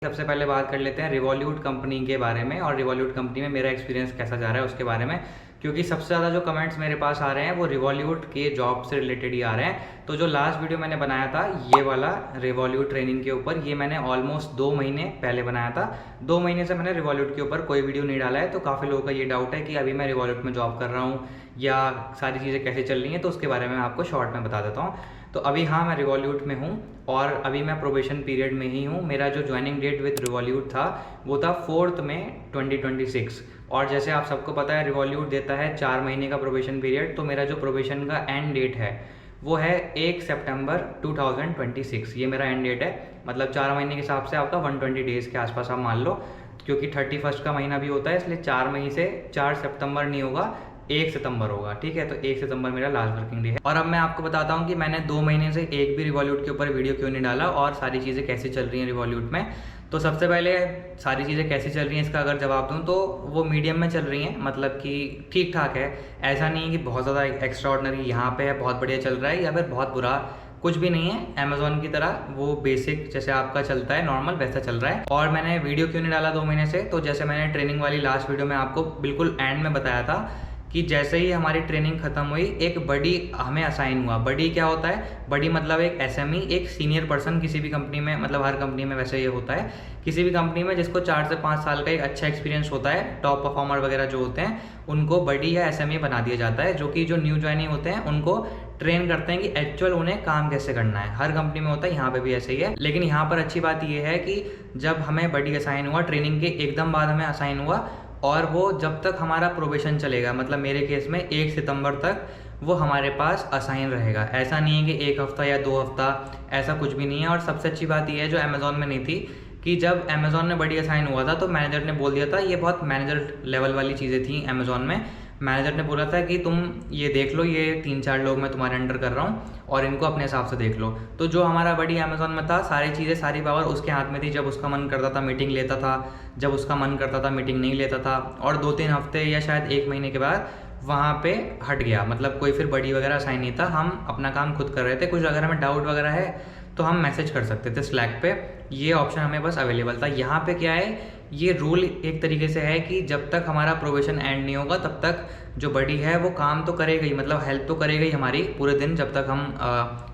सबसे पहले बात कर लेते हैं रिवॉल्यूट कंपनी के बारे में और रिवॉल्यूट कंपनी में मेरा एक्सपीरियंस कैसा जा रहा है उसके बारे में। क्योंकि सबसे ज़्यादा जो कमेंट्स मेरे पास आ रहे हैं वो रिवॉल्यूट के जॉब से रिलेटेड ही आ रहे हैं। तो जो लास्ट वीडियो मैंने बनाया था ये वाला रिवॉल्यूट ट्रेनिंग के ऊपर, ये मैंने ऑलमोस्ट 2 महीने पहले बनाया था। 2 महीने से मैंने रिवॉल्यूट के ऊपर कोई वीडियो नहीं डाला है। तो काफ़ी लोगों का ये डाउट है कि अभी मैं रिवॉल्यूट में जॉब कर रहा हूँ या सारी चीज़ें कैसे चल रही हैं, तो उसके बारे में आपको शॉर्ट में बता देता हूँ। तो अभी हाँ, मैं रिवॉल्यूट में हूँ और अभी मैं प्रोबेशन पीरियड में ही हूँ। मेरा जो ज्वाइनिंग डेट विद रिवॉल्यूट था वो था 4 मई 2026। और जैसे आप सबको पता है रिवॉल्यूट देता है 4 महीने का प्रोबेशन पीरियड। तो मेरा जो प्रोबेशन का एंड डेट है वो है 1 सितंबर 2026। ये मेरा एंड डेट है। मतलब 4 महीने के हिसाब से आपका 120 डेज़ के आसपास आप मान लो, क्योंकि 31 का महीना भी होता है, इसलिए 4 मई से 4 सितंबर नहीं होगा, 1 सितंबर होगा। ठीक है, तो 1 सितंबर मेरा लास्ट वर्किंग डे है। और अब मैं आपको बताता हूँ कि मैंने 2 महीने से एक भी रिवॉल्यूट के ऊपर वीडियो क्यों नहीं डाला और सारी चीज़ें कैसे चल रही हैं रिवॉल्यूट में। तो सबसे पहले सारी चीज़ें कैसी चल रही हैं इसका अगर जवाब दूँ तो वो मीडियम में चल रही हैं, मतलब कि ठीक ठाक है। ऐसा नहीं है कि बहुत ज़्यादा एक्स्ट्रा ऑर्डिनरी यहाँ पे है, बहुत बढ़िया चल रहा है, या फिर बहुत बुरा, कुछ भी नहीं है। अमेजोन की तरह वो बेसिक जैसे आपका चलता है नॉर्मल वैसा चल रहा है। और मैंने वीडियो क्यों नहीं डाला 2 महीने से, तो जैसे मैंने ट्रेनिंग वाली लास्ट वीडियो में आपको बिल्कुल एंड में बताया था कि जैसे ही हमारी ट्रेनिंग खत्म हुई एक बडी हमें असाइन हुआ। बडी क्या होता है? बडी मतलब एक एसएमई, एक सीनियर पर्सन किसी भी कंपनी में, मतलब हर कंपनी में वैसे ये होता है, किसी भी कंपनी में जिसको 4 से 5 साल का एक अच्छा एक्सपीरियंस होता है, टॉप परफॉर्मर वगैरह जो होते हैं उनको बडी या एसएमई बना दिया जाता है, जो कि जो न्यू ज्वाइनिंग होते हैं उनको ट्रेन करते हैं कि एक्चुअल उन्हें काम कैसे करना है। हर कंपनी में होता है, यहाँ पे भी ऐसे ही है। लेकिन यहाँ पर अच्छी बात यह है कि जब हमें बडी असाइन हुआ, ट्रेनिंग के एकदम बाद हमें असाइन हुआ, और वो जब तक हमारा प्रोबेशन चलेगा, मतलब मेरे केस में 1 सितंबर तक वो हमारे पास असाइन रहेगा। ऐसा नहीं है कि 1 हफ्ता या 2 हफ्ता, ऐसा कुछ भी नहीं है। और सबसे अच्छी बात यह है जो अमेज़ॉन में नहीं थी, कि जब अमेज़ॉन में बड़ी असाइन हुआ था तो मैनेजर ने बोल दिया था, ये बहुत मैनेजर लेवल वाली चीज़ें थी अमेज़ॉन में। मैनेजर ने बोला था कि तुम ये देख लो, ये 3-4 लोग मैं तुम्हारे अंडर कर रहा हूँ और इनको अपने हिसाब से देख लो। तो जो हमारा बड़ी अमेज़ॉन में था, सारी चीज़ें, सारी पावर उसके हाथ में थी। जब उसका मन करता था मीटिंग लेता था, जब उसका मन करता था मीटिंग नहीं लेता था। और 2-3 हफ्ते या शायद 1 महीने के बाद वहाँ पे हट गया, मतलब कोई फिर बड़ी वगैरह असाइन नहीं था। हम अपना काम खुद कर रहे थे। कुछ अगर हमें डाउट वगैरह है तो हम मैसेज कर सकते थे स्लैक पे, ये ऑप्शन हमें बस अवेलेबल था। यहाँ पे क्या है, ये रूल एक तरीके से है कि जब तक हमारा प्रोबेशन एंड नहीं होगा तब तक जो बड़ी है वो काम तो करेगा ही, मतलब हेल्प तो करेगा ही हमारी पूरे दिन जब तक हम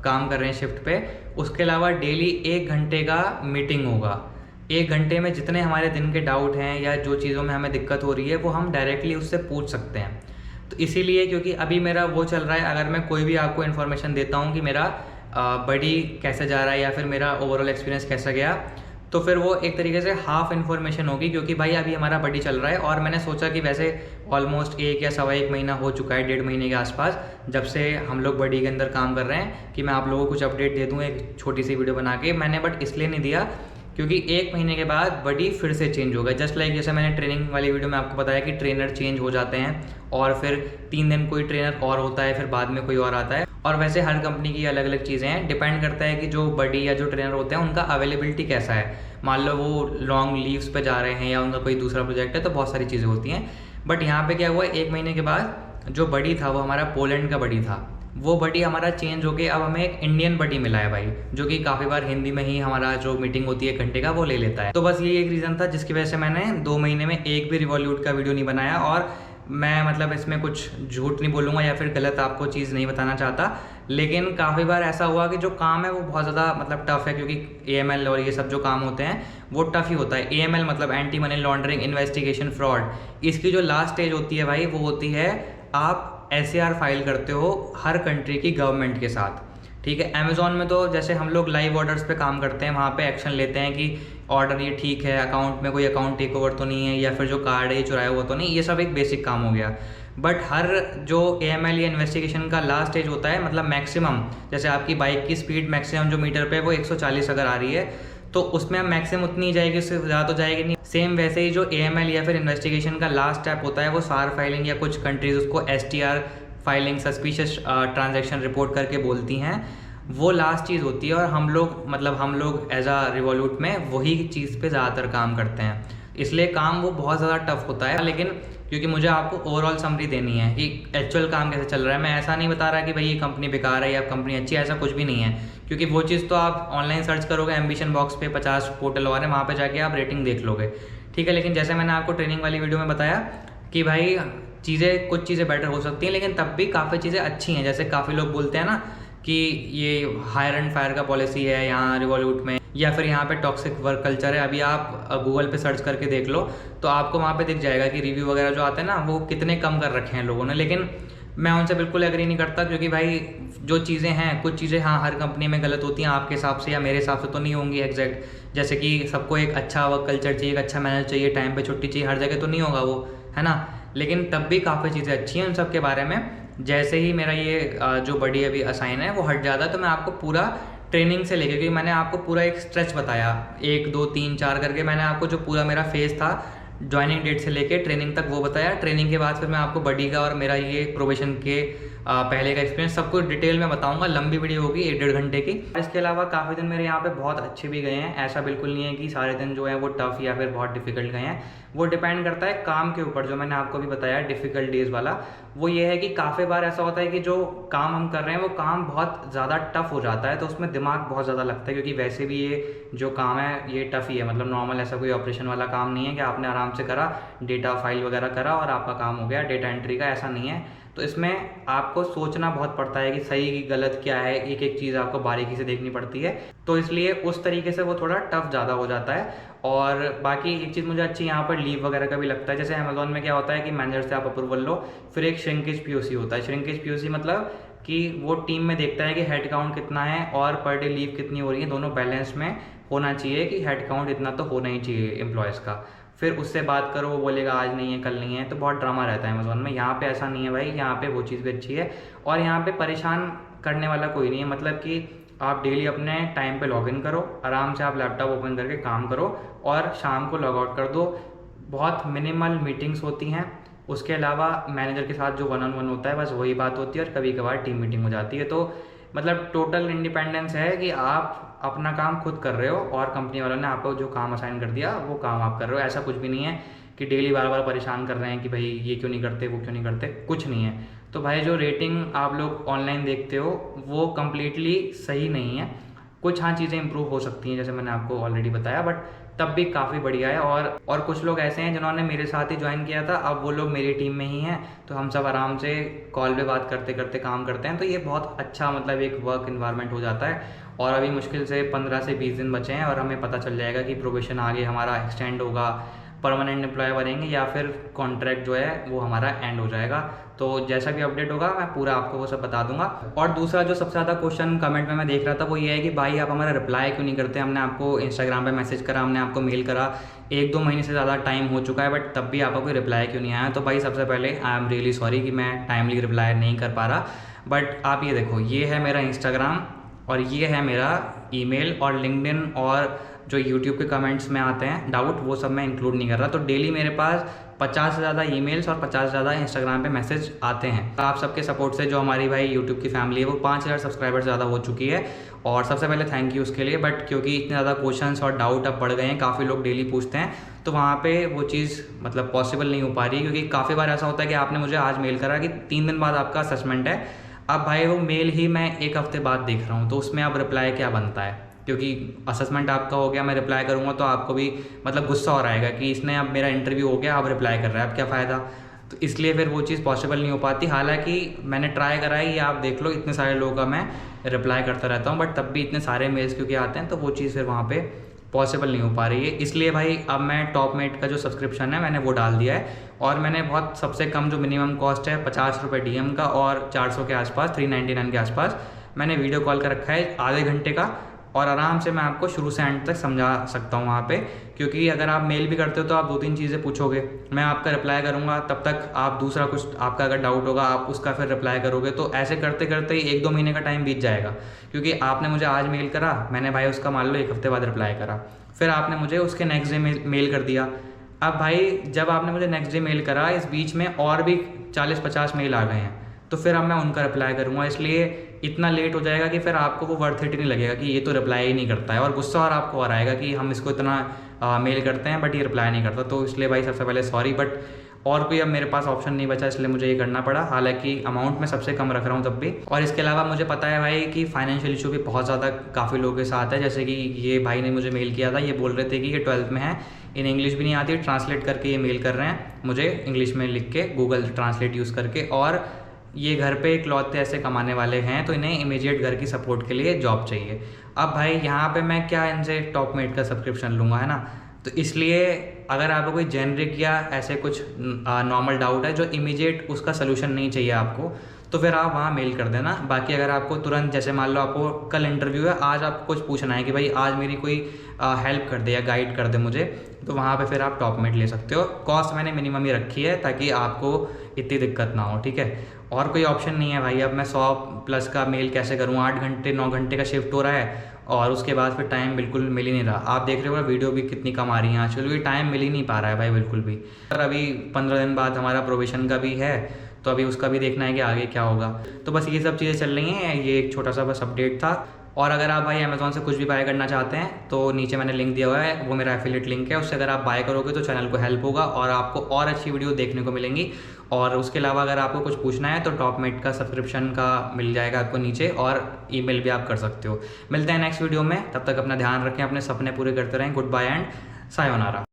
काम कर रहे हैं शिफ्ट पे। उसके अलावा डेली 1 घंटे का मीटिंग होगा। 1 घंटे में जितने हमारे दिन के डाउट हैं या जो चीज़ों में हमें दिक्कत हो रही है वो हम डायरेक्टली उससे पूछ सकते हैं। तो इसीलिए, क्योंकि अभी मेरा वो चल रहा है, अगर मैं कोई भी आपको इन्फॉर्मेशन देता हूँ कि मेरा बड़ी कैसे जा रहा है या फिर मेरा ओवरऑल एक्सपीरियंस कैसा गया, तो फिर वो एक तरीके से हाफ इन्फॉर्मेशन होगी, क्योंकि भाई अभी हमारा बड़ी चल रहा है। और मैंने सोचा कि वैसे ऑलमोस्ट 1 या सवा 1 महीना हो चुका है, 1.5 महीने के आसपास, जब से हम लोग बड़ी के अंदर काम कर रहे हैं, कि मैं आप लोगों को कुछ अपडेट दे दूँ एक छोटी सी वीडियो बना के। मैंने बट इसलिए नहीं दिया क्योंकि 1 महीने के बाद बड़ी फिर से चेंज होगा। जस्ट लाइक जैसे मैंने ट्रेनिंग वाली वीडियो में आपको बताया कि ट्रेनर चेंज हो जाते हैं और फिर 3 दिन कोई ट्रेनर और होता है, फिर बाद में कोई और आता है। और वैसे हर कंपनी की अलग अलग चीज़ें हैं, डिपेंड करता है कि जो बडी या जो ट्रेनर होते हैं उनका अवेलेबिलिटी कैसा है। मान लो वो लॉन्ग लीव्स पे जा रहे हैं या उनका कोई दूसरा प्रोजेक्ट है, तो बहुत सारी चीज़ें होती हैं। बट यहाँ पे क्या हुआ, 1 महीने के बाद जो बडी था वो हमारा पोलैंड का बडी था, वो बडी हमारा चेंज होके अब हमें एक इंडियन बडी मिला है भाई, जो कि काफ़ी बार हिंदी में ही हमारा जो मीटिंग होती है 1 घंटे का वो ले लेता है। तो बस ये एक रीज़न था जिसकी वजह से मैंने 2 महीने में एक भी रिवॉल्यूट का वीडियो नहीं बनाया। और मैं मतलब इसमें कुछ झूठ नहीं बोलूँगा या फिर गलत आपको चीज़ नहीं बताना चाहता, लेकिन काफ़ी बार ऐसा हुआ कि जो काम है वो बहुत ज़्यादा मतलब टफ़ है, क्योंकि AML और ये सब जो काम होते हैं वो टफ़ ही होता है। AML मतलब anti money laundering investigation fraud. इसकी जो लास्ट स्टेज होती है भाई, वो होती है आप SAR फाइल करते हो हर कंट्री की गवर्नमेंट के साथ। ठीक है, अमेज़ॉन में तो जैसे हम लोग लाइव ऑर्डर्स पे काम करते हैं, वहाँ पे एक्शन लेते हैं कि ऑर्डर ये ठीक है, अकाउंट में कोई अकाउंट टेक ओवर तो नहीं है, या फिर जो कार्ड है ये चुराया हुआ तो नहीं, ये सब एक बेसिक काम हो गया। बट हर जो AML या इन्वेस्टिगेशन का लास्ट स्टेज होता है, मतलब मैक्सिमम, जैसे आपकी बाइक की स्पीड मैक्सिमम जो मीटर पे वो 140 अगर आ रही है, तो उसमें मैक्सिमम उतनी ही जाएगी, उससे ज़्यादा तो जाएगी नहीं। सेम वैसे ही जो AML या फिर इन्वेस्टिगेशन का लास्ट स्टेप होता है वो SAR फाइलिंग, या कुछ कंट्रीज उसको STR filing, suspicious transaction report करके बोलती हैं, वो लास्ट चीज़ होती है। और हम लोग एज अ रिवॉल्यूट में वही चीज़ पे ज़्यादातर काम करते हैं, इसलिए काम वो बहुत ज़्यादा टफ होता है। लेकिन क्योंकि मुझे आपको ओवरऑल समरी देनी है कि एक्चुअल काम कैसे चल रहा है। मैं ऐसा नहीं बता रहा कि भाई ये कंपनी बेकार है या कंपनी अच्छी है, ऐसा कुछ भी नहीं है, क्योंकि वो चीज़ तो आप ऑनलाइन सर्च करोगे एम्बिशन बॉक्स पे 50 पोर्टल और हैं, वहाँ पे जाके आप रेटिंग देख लोगे, ठीक है। लेकिन जैसे मैंने आपको ट्रेनिंग वाली वीडियो में बताया कि भाई कुछ चीज़ें बेटर हो सकती हैं, लेकिन तब भी काफ़ी चीज़ें अच्छी हैं। जैसे काफ़ी लोग बोलते हैं ना कि ये हायर एंड फायर का पॉलिसी है यहाँ रिवॉल्यूट में, या फिर यहाँ पे टॉक्सिक वर्क कल्चर है। अभी आप गूगल पे सर्च करके देख लो तो आपको वहाँ पे दिख जाएगा कि रिव्यू वगैरह जो आते हैं ना वो कितने कम कर रखे हैं लोगों ने। लेकिन मैं उनसे बिल्कुल एग्री नहीं करता, क्योंकि भाई जो चीज़ें हैं, कुछ चीज़ें हाँ हर कंपनी में गलत होती हैं, आपके हिसाब से या मेरे हिसाब से तो नहीं होंगी एग्जैक्ट। जैसे कि सबको एक अच्छा वर्क कल्चर चाहिए, एक अच्छा मैनेजर चाहिए, टाइम पे छुट्टी चाहिए, हर जगह तो नहीं होगा वो, है ना। लेकिन तब भी काफ़ी चीज़ें अच्छी हैं उन सब के बारे में। जैसे ही मेरा ये जो बड़ी अभी असाइन है वो हट जाता है तो मैं आपको पूरा ट्रेनिंग से लेके, क्योंकि मैंने आपको पूरा एक स्ट्रेच बताया 1 2 3 4 करके, मैंने आपको जो पूरा मेरा फेज था ज्वाइनिंग डेट से लेके ट्रेनिंग तक वो बताया। ट्रेनिंग के बाद फिर मैं आपको बडी का और मेरा ये प्रोबेशन के पहले का एक्सपीरियंस सब कुछ डिटेल में बताऊंगा। लंबी वीडियो होगी 1-1.5 घंटे की। इसके अलावा काफ़ी दिन मेरे यहाँ पे बहुत अच्छे भी गए हैं, ऐसा बिल्कुल नहीं है कि सारे दिन जो है वो टफ या फिर बहुत डिफिकल्ट गए हैं। वो डिपेंड करता है काम के ऊपर। जो मैंने आपको भी बताया डिफिकल्ट डेज वाला, वो ये है कि काफ़ी बार ऐसा होता है कि जो काम हम कर रहे हैं वो काम बहुत ज़्यादा टफ हो जाता है, तो उसमें दिमाग बहुत ज़्यादा लगता है, क्योंकि वैसे भी ये जो काम है ये टफ ही है। मतलब नॉर्मल ऐसा कोई ऑपरेशन वाला काम नहीं है कि आपने आराम से करा, डेटा फाइल वगैरह करा और आपका काम हो गया, डेटा एंट्री का, ऐसा नहीं है। तो इसमें आपको सोचना बहुत पड़ता है कि सही की गलत क्या है, एक एक चीज़ आपको बारीकी से देखनी पड़ती है, तो इसलिए उस तरीके से वो थोड़ा टफ ज़्यादा हो जाता है। और बाकी एक चीज़ मुझे अच्छी यहाँ पर लीव वगैरह का भी लगता है। जैसे अमेजोन में क्या होता है कि मैनेजर से आप अप्रूवल लो, फिर एक श्रिंकेज पीओसी होता है। श्रिंकेज पीओसी मतलब कि वो टीम में देखता है कि हेड काउंट कितना है और पर डे लीव कितनी हो रही है, दोनों बैलेंस में होना चाहिए कि हेड काउंट इतना तो होना ही चाहिए एम्प्लॉयज़ का। फिर उससे बात करो, वो बोलेगा आज नहीं है, कल नहीं है, तो बहुत ड्रामा रहता है अमेजोन में। यहाँ पे ऐसा नहीं है भाई, यहाँ पे वो चीज़ भी अच्छी है और यहाँ पे परेशान करने वाला कोई नहीं है। मतलब कि आप डेली अपने टाइम पे लॉगिन करो, आराम से आप लैपटॉप ओपन करके काम करो और शाम को लॉग आउट कर दो। बहुत मिनिमल मीटिंग्स होती हैं, उसके अलावा मैनेजर के साथ जो 1-on-1 होता है बस वही बात होती है, और कभी कभार टीम मीटिंग हो जाती है। तो मतलब टोटल इंडिपेंडेंस है कि आप अपना काम खुद कर रहे हो और कंपनी वालों ने आपको जो काम असाइन कर दिया वो काम आप कर रहे हो। ऐसा कुछ भी नहीं है कि डेली बार बार परेशान कर रहे हैं कि भाई ये क्यों नहीं करते, वो क्यों नहीं करते, कुछ नहीं है। तो भाई जो रेटिंग आप लोग ऑनलाइन देखते हो वो कम्प्लीटली सही नहीं है। कुछ हाँ चीज़ें इंप्रूव हो सकती हैं जैसे मैंने आपको ऑलरेडी बताया, बट तब भी काफ़ी बढ़िया है। और कुछ लोग ऐसे हैं जिन्होंने मेरे साथ ही ज्वाइन किया था, अब वो लोग मेरी टीम में ही हैं, तो हम सब आराम से कॉल पे बात करते करते काम करते हैं। तो ये बहुत अच्छा मतलब एक वर्क इन्वायरमेंट हो जाता है। और अभी मुश्किल से 15 से 20 दिन बचे हैं और हमें पता चल जाएगा कि प्रोबेशन आगे हमारा एक्सटेंड होगा, परमानेंट एम्प्लॉय बनेंगे या फिर कॉन्ट्रैक्ट जो है वो हमारा एंड हो जाएगा। तो जैसा भी अपडेट होगा मैं पूरा आपको वो सब बता दूंगा। और दूसरा जो सबसे ज़्यादा क्वेश्चन कमेंट में मैं देख रहा था वो ये है कि भाई आप हमारा रिप्लाई क्यों नहीं करते। हमने आपको इंस्टाग्राम पे मैसेज करा, हमने आपको मेल करा, 1-2 महीने से ज़्यादा टाइम हो चुका है, बट तब भी आपका कोई रिप्लाई क्यों नहीं आया। तो भाई सबसे पहले आई एम रियली सॉरी कि मैं टाइमली रिप्लाई नहीं कर पा रहा। बट आप ये देखो, ये है मेरा इंस्टाग्राम और ये है मेरा ईमेल, और लिंक्डइन और जो यूट्यूब के कमेंट्स में आते हैं डाउट, वो सब मैं इंक्लूड नहीं कर रहा। तो डेली मेरे पास 50 से ज़्यादा ईमेल्स और 50 से ज़्यादा इंस्टाग्राम पे मैसेज आते हैं। आप सबके सपोर्ट से जो हमारी भाई यूट्यूब की फैमिली है वो 5000 सब्सक्राइबर ज़्यादा हो चुकी है, और सबसे पहले थैंक यू उसके लिए। बट क्योंकि इतने ज़्यादा क्वेश्चंस और डाउट अब बढ़ गए हैं, काफ़ी लोग डेली पूछते हैं, तो वहाँ पे वो चीज़ मतलब पॉसिबल नहीं हो पा रही। क्योंकि काफ़ी बार ऐसा होता है कि आपने मुझे आज मेल करा कि 3 दिन बाद आपका असेसमेंट है, अब भाई वो मेल ही मैं 1 हफ्ते बाद देख रहा हूँ, तो उसमें अब रिप्लाई क्या बनता है, क्योंकि असेसमेंट आपका हो गया, मैं रिप्लाई करूँगा तो आपको भी मतलब गुस्सा हो रहेगा कि इसने अब मेरा इंटरव्यू हो गया, अब रिप्लाई कर रहा है, अब क्या फ़ायदा। तो इसलिए फिर वो चीज़ पॉसिबल नहीं हो पाती। हालांकि मैंने ट्राई करा है, ये आप देख लो, इतने सारे लोगों का मैं रिप्लाई करता रहता हूँ, बट तब भी इतने सारे मेल्स क्योंकि आते हैं, तो वो चीज़ फिर वहाँ पे पॉसिबल नहीं हो पा रही है। इसलिए भाई अब मैं टॉपमेट का जो सब्सक्रिप्शन है मैंने वो डाल दिया है, और मैंने बहुत सबसे कम जो मिनिमम कॉस्ट है 50 रुपये DM का और 400 के आसपास, 399 के आसपास मैंने वीडियो कॉल का रखा है, आधे घंटे का, और आराम से मैं आपको शुरू से एंड तक समझा सकता हूँ वहाँ पे। क्योंकि अगर आप मेल भी करते हो तो आप 2-3 चीज़ें पूछोगे, मैं आपका रिप्लाई करूँगा, तब तक आप दूसरा कुछ आपका अगर डाउट होगा आप उसका फिर रिप्लाई करोगे, तो ऐसे करते करते ही 1-2 महीने का टाइम बीत जाएगा। क्योंकि आपने मुझे आज मेल करा, मैंने भाई उसका मान लो 1 हफ्ते बाद रिप्लाई करा, फिर आपने मुझे उसके नेक्स्ट डे मेल कर दिया। अब भाई जब आपने मुझे नेक्स्ट डे मेल करा, इस बीच में और भी 40-50 मेल आ गए हैं, तो फिर अब मैं उनका रिप्लाई करूँगा, इसलिए इतना लेट हो जाएगा कि फिर आपको वो वर्थ इट नहीं लगेगा कि ये तो रिप्लाई ही नहीं करता है, और गुस्सा और आपको आ रहेगा कि हम इसको इतना मेल करते हैं बट ये रिप्लाई नहीं करता। तो इसलिए भाई सबसे पहले सॉरी, बट और कोई अब मेरे पास ऑप्शन नहीं बचा, इसलिए मुझे ये करना पड़ा। हालांकि अमाउंट मैं सबसे कम रख रहा हूँ तब भी। और इसके अलावा मुझे पता है भाई कि फाइनेंशियल इशू भी बहुत ज़्यादा काफ़ी लोगों के साथ है। जैसे कि ये भाई ने मुझे मेल किया था, ये बोल रहे थे कि ये 12th में है, इन्हें इंग्लिश भी नहीं आती, ट्रांसलेट करके ये मेल कर रहे हैं मुझे इंग्लिश में लिख के गूगल ट्रांसलेट यूज़ करके। और ये घर पे इकलौते ऐसे कमाने वाले हैं, तो इन्हें इमीडिएट घर की सपोर्ट के लिए जॉब चाहिए। अब भाई यहाँ पे मैं क्या इनसे टॉपमेट का सब्सक्रिप्शन लूँगा, है ना। तो इसलिए अगर आपको कोई जेनरिक या ऐसे कुछ नॉर्मल डाउट है जो इमीडिएट उसका सलूशन नहीं चाहिए आपको, तो फिर आप वहाँ मेल कर देना। बाकी अगर आपको तुरंत, जैसे मान लो आपको कल इंटरव्यू है, आज आपको कुछ पूछना है कि भाई आज मेरी कोई हेल्प कर दे या गाइड कर दे मुझे, तो वहाँ पे फिर आप टॉपमेट ले सकते हो। कॉस्ट मैंने मिनिमम ही रखी है ताकि आपको इतनी दिक्कत ना हो, ठीक है। और कोई ऑप्शन नहीं है भाई। अब मैं 100+ का मेल कैसे करूँ, 8 घंटे 9 घंटे का शिफ्ट हो रहा है और उसके बाद फिर टाइम बिल्कुल मिल ही नहीं रहा। आप देख रहे हो वीडियो भी कितनी कम आ रही है आजकल, भी टाइम मिल ही नहीं पा रहा है भाई बिल्कुल भी। और अभी 15 दिन बाद हमारा प्रोबेशन का भी है, तो अभी उसका भी देखना है कि आगे क्या होगा। तो बस ये सब चीज़ें चल रही हैं, ये एक छोटा सा बस अपडेट था। और अगर आप भाई अमेज़ॉन से कुछ भी बाय करना चाहते हैं तो नीचे मैंने लिंक दिया हुआ है, वो मेरा एफिलिएट लिंक है। उससे अगर आप बाय करोगे तो चैनल को हेल्प होगा और आपको और अच्छी वीडियो देखने को मिलेंगी। और उसके अलावा अगर आपको कुछ पूछना है तो टॉपमेट का सब्सक्रिप्शन का मिल जाएगा आपको नीचे, और ईमेल भी आप कर सकते हो। मिलते हैं नेक्स्ट वीडियो में, तब तक अपना ध्यान रखें, अपने सपने पूरे करते रहें। Goodbye and sayonara.